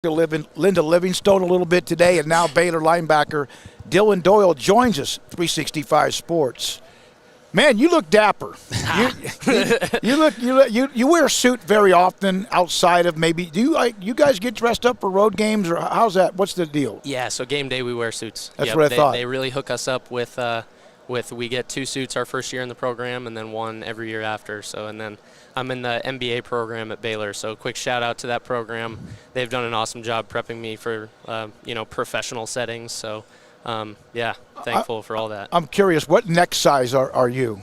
Linda Livingstone a little bit today, and now Baylor linebacker Dillon Doyle joins us. 365 Sports. Man, you look dapper. You wear a suit very often outside of maybe. Do you guys get dressed up for road games, or how's that? What's the deal? Yeah, so game day we wear suits. That's what I thought. They really hook us up with we get 2 suits our first year in the program, and then 1 every year after. So, and then I'm in the MBA program at Baylor. So, quick shout out to that program. They've done an awesome job prepping me for professional settings. So, yeah, thankful for all that. I'm curious, what neck size are you?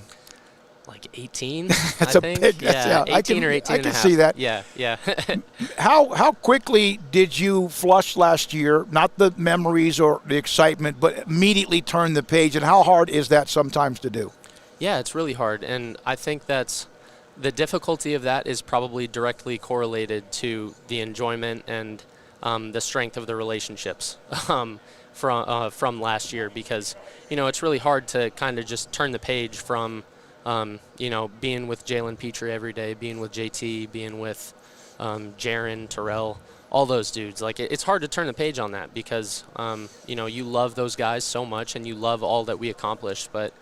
Like 18, That's I a think. big, yeah, 18 or 18 I and a can half. see that. Yeah. How quickly did you flush last year? Not the memories or the excitement, but immediately turn the page. And how hard is that sometimes to do? Yeah, it's really hard. And I think that's the difficulty of that is probably directly correlated to the enjoyment and the strength of the relationships from last year, because, it's really hard to kind of just turn the page from being with Jalen Petrie every day, being with JT, being with Jaron, Terrell, all those dudes. Like, it's hard to turn the page on that because, you love those guys so much and you love all that we accomplished. But,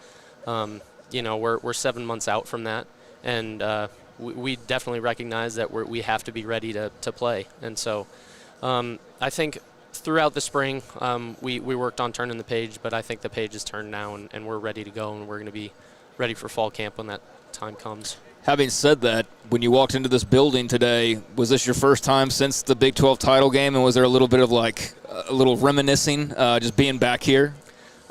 we're 7 months out from that. And we definitely recognize that we have to be ready to play. And so I think throughout the spring we worked on turning the page, but I think the page is turned now and we're ready to go, and we're going to be ready for fall camp when that time comes. Having said that, when you walked into this building today, was this your first time since the Big 12 title game, and was there a little bit of a little reminiscing just being back here?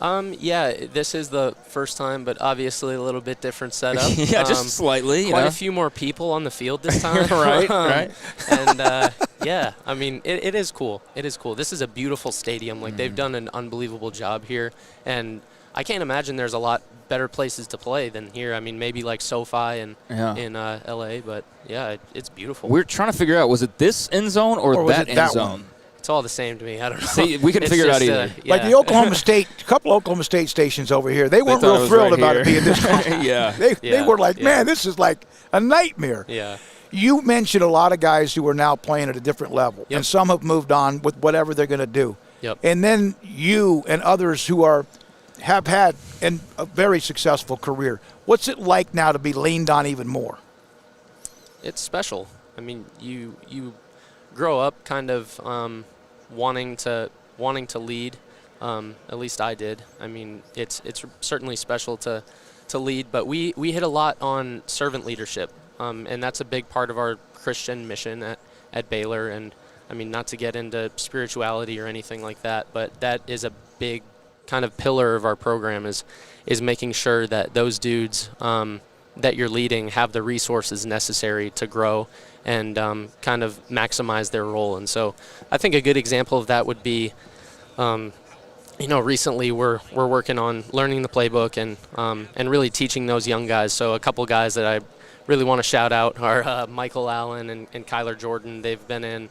Yeah, this is the first time, but obviously a little bit different setup. Yeah, just slightly. Quite a few more people on the field this time. right. And, yeah, I mean, it is cool. It is cool. This is a beautiful stadium. Like, they've done an unbelievable job here, and I can't imagine there's a lot better places to play than here. I mean, maybe like SoFi in LA, but yeah, it's beautiful. We're trying to figure out, was it this end zone or that end zone? One? It's all the same to me. I don't know. See, we couldn't figure it out either. Like the Oklahoma State, a couple Oklahoma State stations over here, they weren't real thrilled about it being this close. Yeah. They were like, man, this is like a nightmare. Yeah. You mentioned a lot of guys who are now playing at a different level, and some have moved on with whatever they're going to do. Yep. And then you and others who have had a very successful career. What's it like now to be leaned on even more? It's special. I mean, you grow up kind of wanting to lead. At least I did. I mean, it's certainly special to lead, but we hit a lot on servant leadership, and that's a big part of our Christian mission at Baylor. And I mean, not to get into spirituality or anything like that, but that is a big kind of pillar of our program is making sure that those dudes that you're leading have the resources necessary to grow and kind of maximize their role. And so I think a good example of that would be, recently we're working on learning the playbook and really teaching those young guys. So a couple guys that I really want to shout out are Michael Allen and Kyler Jordan. They've been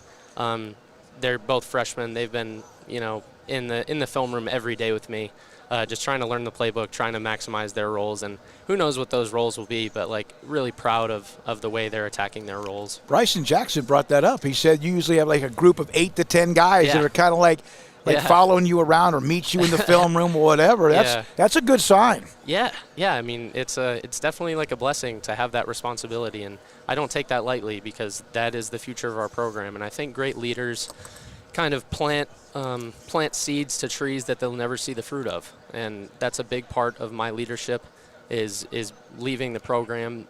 they're both freshmen. They've been, in the film room every day with me, just trying to learn the playbook, trying to maximize their roles, and who knows what those roles will be, but really proud of the way they're attacking their roles. Bryson Jackson brought that up. He said you usually have like a group of 8 to 10 guys that are kind of like following you around or meet you in the film room or whatever. That's a good sign. Yeah. I mean, it's definitely like a blessing to have that responsibility, and I don't take that lightly because that is the future of our program. And I think great leaders kind of plant seeds to trees that they'll never see the fruit of, and that's a big part of my leadership is leaving the program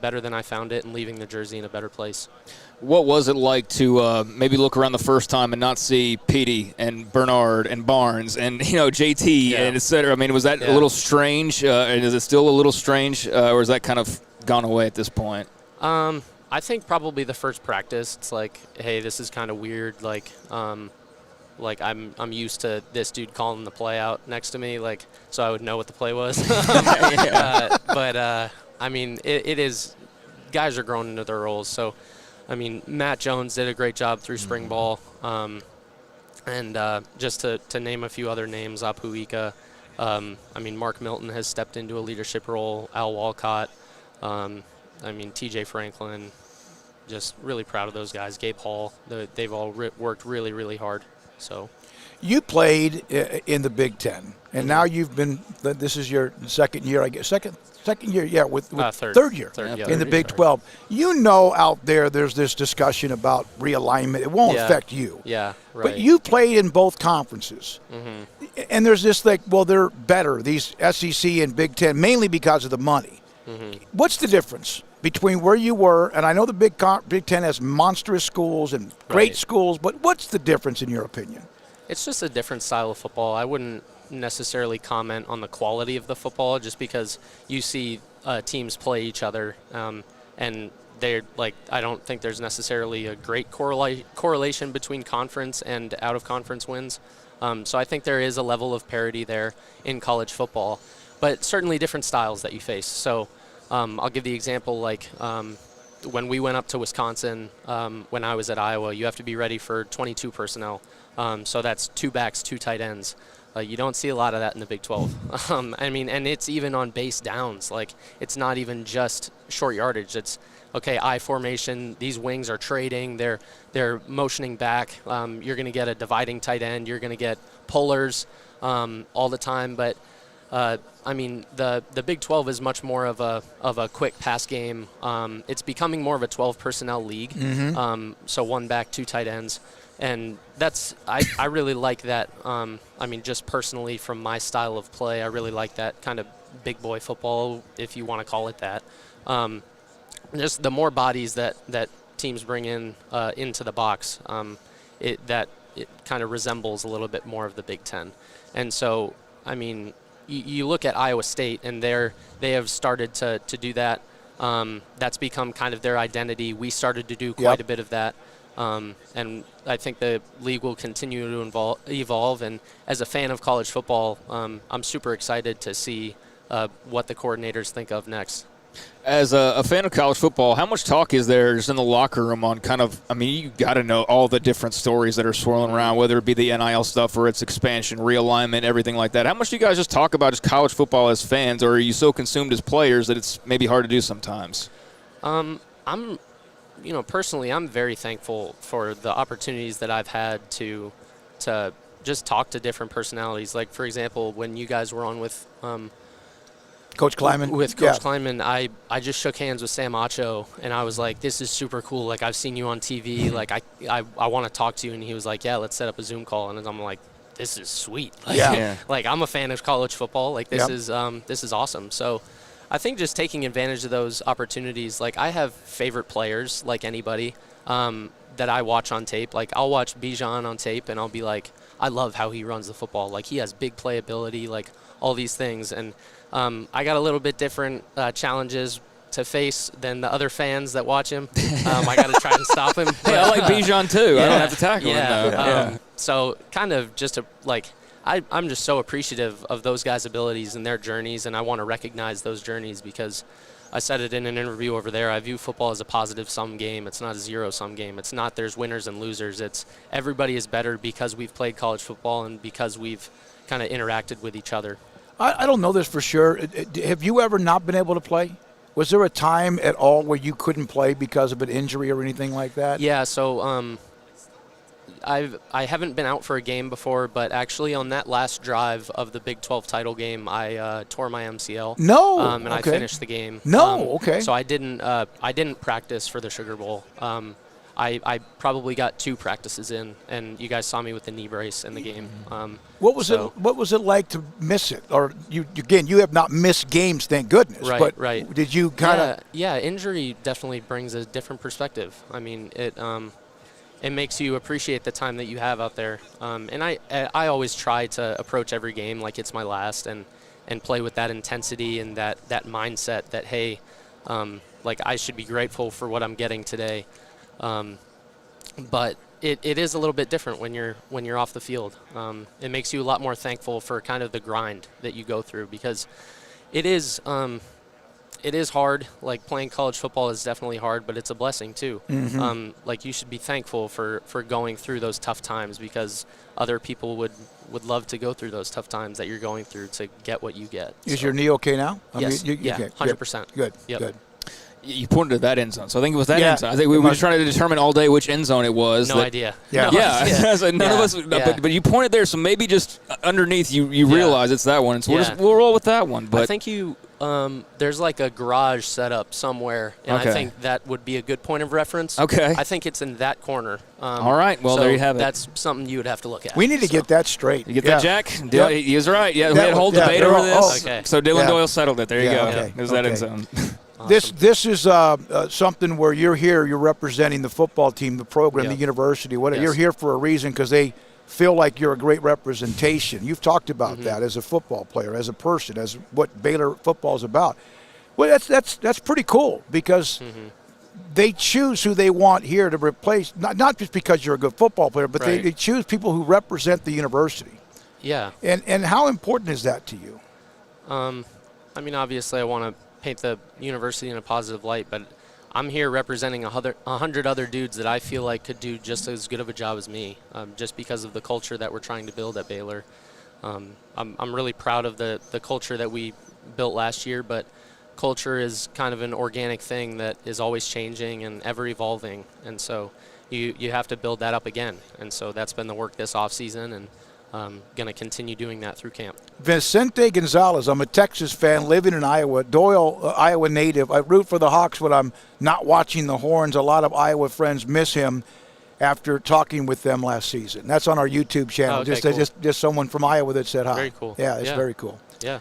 better than I found it and leaving the jersey in a better place. What was it like to maybe look around the first time and not see Petey and Bernard and Barnes and JT and et cetera? I mean, was that a little strange? And is it still a little strange, or is that kind of gone away at this point? I think probably the first practice, it's like, hey, this is kind of weird. Like I'm used to this dude calling the play out next to me, so I would know what the play was. But I mean, it is. Guys are growing into their roles. So, I mean, Matt Jones did a great job through spring ball, and just to name a few other names, Apuika. I mean, Mark Milton has stepped into a leadership role. Al Walcott. I mean, T.J. Franklin, just really proud of those guys. Gabe Hall, they've all worked really, really hard. So, you played in the Big Ten, and now you've been. This is your second year, I guess. Second year, yeah, with third year in the Big 12. You know, out there's this discussion about realignment. It won't affect you. Yeah, right. But you played in both conferences, and there's this like, well, they're better, these SEC and Big Ten, mainly because of the money. What's the difference between where you were, and I know the Big Ten has monstrous schools and great schools, but what's the difference in your opinion? It's just a different style of football. I wouldn't necessarily comment on the quality of the football just because you see teams play each other, and they're like, I don't think there's necessarily a great correlation between conference and out-of-conference wins. So I think there is a level of parity there in college football, but certainly different styles that you face. So I'll give the example, like when we went up to Wisconsin, when I was at Iowa, you have to be ready for 22 personnel. So that's 2 backs, 2 tight ends. You don't see a lot of that in the Big 12. I mean, and it's even on base downs. Like, it's not even just short yardage. It's, okay, I formation, these wings are trading, they're motioning back. You're going to get a dividing tight end. You're going to get pullers all the time. But, I mean, the Big 12 is much more of a quick pass game. It's becoming more of a 12 personnel league. So 1 back, 2 tight ends. And that's, I really like that. I mean, just personally from my style of play, I really like that kind of big boy football, if you want to call it that. Just the more bodies that teams bring in into the box, it kind of resembles a little bit more of the Big Ten. And so, I mean, you look at Iowa State, and they have started to do that. That's become kind of their identity. We started to do quite a bit of that. And I think the league will continue to evolve. And as a fan of college football, I'm super excited to see what the coordinators think of next. As a fan of college football, how much talk is there just in the locker room on kind of, I mean, you got to know all the different stories that are swirling around, whether it be the NIL stuff or its expansion, realignment, everything like that. How much do you guys just talk about just college football as fans, or are you so consumed as players that it's maybe hard to do sometimes? Personally, I'm very thankful for the opportunities that I've had to just talk to different personalities. Like, for example, when you guys were on with Coach Kleiman. Kleiman, I just shook hands with Sam Acho, and I was like, this is super cool. Like, I've seen you on TV. Like, I want to talk to you. And he was like, yeah, let's set up a Zoom call. And I'm like, this is sweet. Like, like, I'm a fan of college football. Like, this is awesome. So I think just taking advantage of those opportunities. Like, I have favorite players, like anybody, that I watch on tape. Like, I'll watch Bijan on tape, and I'll be like, I love how he runs the football. Like, he has big playability, like all these things. And I got a little bit different challenges to face than the other fans that watch him. I got to try and stop him. Hey, I like Bijan too. I don't have to tackle him though. So kind of just I'm just so appreciative of those guys' abilities and their journeys, and I want to recognize those journeys because I said it in an interview over there. I view football as a positive-sum game. It's not a zero-sum game. It's not there's winners and losers. It's everybody is better because we've played college football and because we've kind of interacted with each other. I don't know this for sure. Have you ever not been able to play? Was there a time at all where you couldn't play because of an injury or anything like that? Yeah, so I haven't been out for a game before, but actually on that last drive of the Big 12 title game, I tore my MCL. No, and I finished the game. No, okay. So I didn't practice for the Sugar Bowl. I probably got 2 practices in, and you guys saw me with the knee brace in the game. What was it like to miss it? Or you have not missed games, thank goodness. Right, but right. Did you kind of? Yeah, injury definitely brings a different perspective. I mean, it makes you appreciate the time that you have out there. And I always try to approach every game like it's my last, and play with that intensity and that mindset that, hey, like I should be grateful for what I'm getting today. But it is a little bit different when you're off the field. It makes you a lot more thankful for kind of the grind that you go through, because it is hard. Like, playing college football is definitely hard, but it's a blessing too. Mm-hmm. Like, you should be thankful for going through those tough times, because other people would love to go through those tough times that you're going through to get what you get. Is your knee okay now? Yes. Okay. 100%. Good. Yep. Good. You pointed to that end zone. So I think it was that Yeah. end zone. I think we were trying to determine all day which end zone it was. No idea. Yeah. No Yeah. idea. So none of us, but you pointed there, so maybe just underneath you realize it's that one. So we'll roll with that one. But I think there's like a garage set up somewhere, and Okay. I think that would be a good point of reference. Okay. I think it's in that corner. All right. Well, so there you have it. That's something you would have to look at. We need to get that straight. You get Yeah. that, Jack? Yep. He was right. Yeah, we That had a whole was- yeah, debate they're over all- this. okay. So Dillon Yeah. Doyle settled it. There you Yeah, go. okay. There's that end Okay. zone. This is something where you're here, you're representing the football team, the program, Yeah. the university. Yes. You're here for a reason because they feel like you're a great representation. You've talked about that as a football player, as a person, as what Baylor football is about. Well, that's pretty cool because they choose who they want here to replace, not just because you're a good football player, but Right. they choose people who represent the university. Yeah. And how important is that to you? I mean, obviously, I want to paint the university in a positive light, but I'm here representing 100 other dudes that I feel like could do just as good of a job as me, just because of the culture that we're trying to build at Baylor. I'm really proud of the culture that we built last year, but culture is kind of an organic thing that is always changing and ever evolving, and so you have to build that up again. And so that's been the work this offseason, and going to continue doing that through camp. Vicente Gonzalez, I'm a Texas fan living in Iowa. Doyle, Iowa native. I root for the Hawks when I'm not watching the Horns. A lot of Iowa friends miss him after talking with them last season. That's on our YouTube channel. Oh, okay, cool. Just someone from Iowa that said hi. Very cool. Yeah, it's Yeah. very cool. Yeah.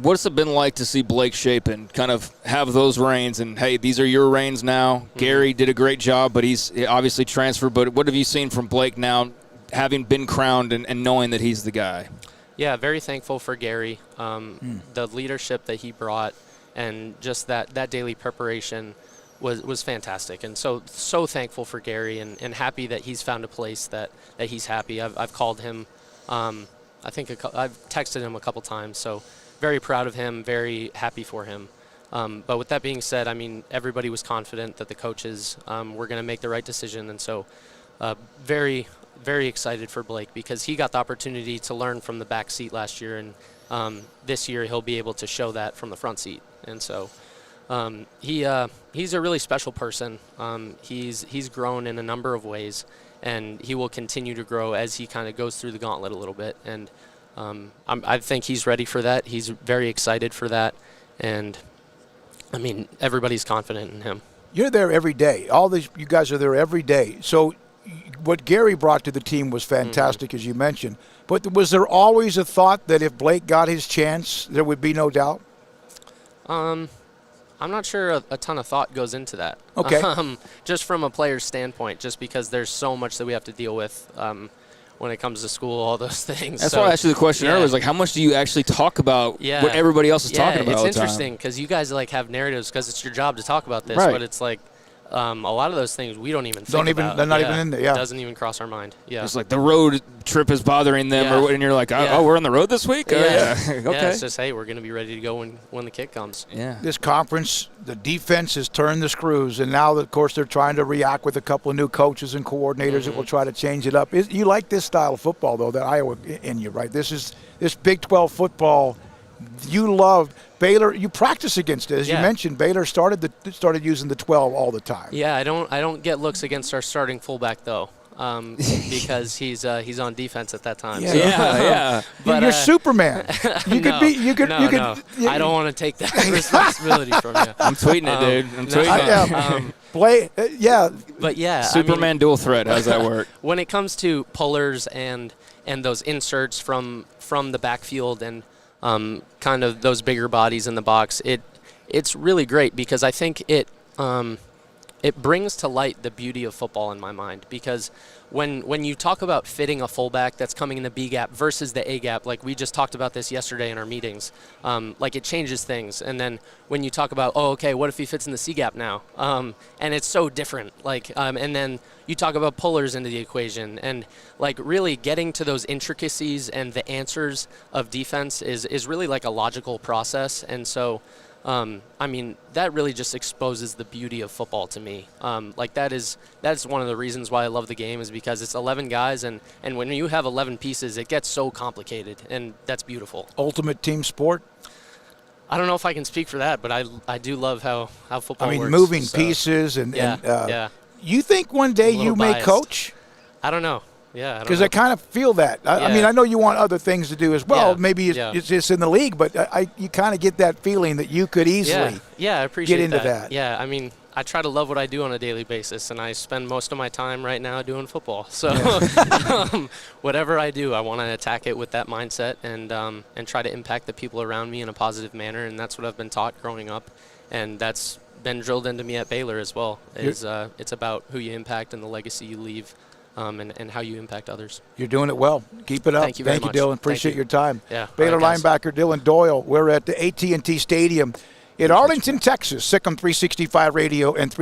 What's it been like to see Blake Shapen kind of have those reins and, hey, these are your reins now? Gary did a great job, but he's obviously transferred. But what have you seen from Blake now, having been crowned and knowing that he's the guy? Yeah, very thankful for Gary. The leadership that he brought and just that daily preparation was fantastic. And so thankful for Gary and happy that he's found a place that he's happy. I've called him. I think I've texted him a couple times. So very proud of him, very happy for him. But with that being said, I mean, everybody was confident that the coaches were going to make the right decision. And so very, very excited for Blake because he got the opportunity to learn from the back seat last year. And this year he'll be able to show that from the front seat. And so he's a really special person. He's grown in a number of ways, and he will continue to grow as he kind of goes through the gauntlet a little bit. And I think he's ready for that. He's very excited for that. And, I mean, everybody's confident in him. You're there every day. All these, you guys are there every day. So what Gary brought to the team was fantastic, as you mentioned. But was there always a thought that if Blake got his chance, there would be no doubt? I'm not sure a ton of thought goes into that. Okay. Just from a player's standpoint, just because there's so much that we have to deal with when it comes to school, all those things. That's why I asked you the question earlier. Is like, how much do you actually talk about what everybody else is talking about all the it's time? interesting because you guys like have narratives because it's your job to talk about this, Right. but it's like a lot of those things we don't even think about. They're not even in there. Yeah. It doesn't even cross our mind. Yeah. It's like the road trip is bothering them, and you're like, oh, we're on the road this week? Yeah. Okay. Yeah, it's just, hey, we're going to be ready to go when the kick comes. Yeah. This conference, the defense has turned the screws, and now, of course, they're trying to react with a couple of new coaches and coordinators that will try to change it up. You like this style of football, though, that Iowa in you, right? This Big 12 football. You love Baylor. You practice against it, as you mentioned. Baylor started using the 12 all the time. Yeah, I don't get looks against our starting fullback though. Because he's on defense at that time. Yeah, so. yeah. But you're Superman. You could be. You could. I don't want to take that responsibility from you. I'm tweeting it, dude. I'm tweeting it. Yeah. But yeah, Superman dual threat. How's that work? When it comes to pullers and those inserts from the backfield and kind of those bigger bodies in the box, it's really great because I think it brings to light the beauty of football in my mind. Because when you talk about fitting a fullback that's coming in the B gap versus the A gap, like we just talked about this yesterday in our meetings, like it changes things. And then when you talk about, what if he fits in the C gap now? And it's so different. And then you talk about pullers into the equation, and like really getting to those intricacies and the answers of defense is really like a logical process. And so that really just exposes the beauty of football to me. That's one of the reasons why I love the game, is because it's 11 guys, and when you have 11 pieces, it gets so complicated, and that's beautiful. Ultimate team sport. I don't know if I can speak for that, but I do love how football works. Moving so. pieces Yeah. You think one day you may biased. coach? I don't know. Yeah, Because I kind of feel that. I mean, I know you want other things to do as well. Yeah, Maybe it's just in the league, but you kind of get that feeling that you could easily I appreciate get into that. Yeah, I mean, I try to love what I do on a daily basis, and I spend most of my time right now doing football. So whatever I do, I want to attack it with that mindset and try to impact the people around me in a positive manner, and that's what I've been taught growing up, and that's been drilled into me at Baylor as well. It's about who you impact and the legacy you leave. And how you impact others. You're doing it well. Keep it up. Thank you very much. Dylan. Appreciate your time. Yeah. Baylor right, linebacker Dillon Doyle. We're at the AT&T Stadium in Arlington, Texas. Sic'Em 365 Radio and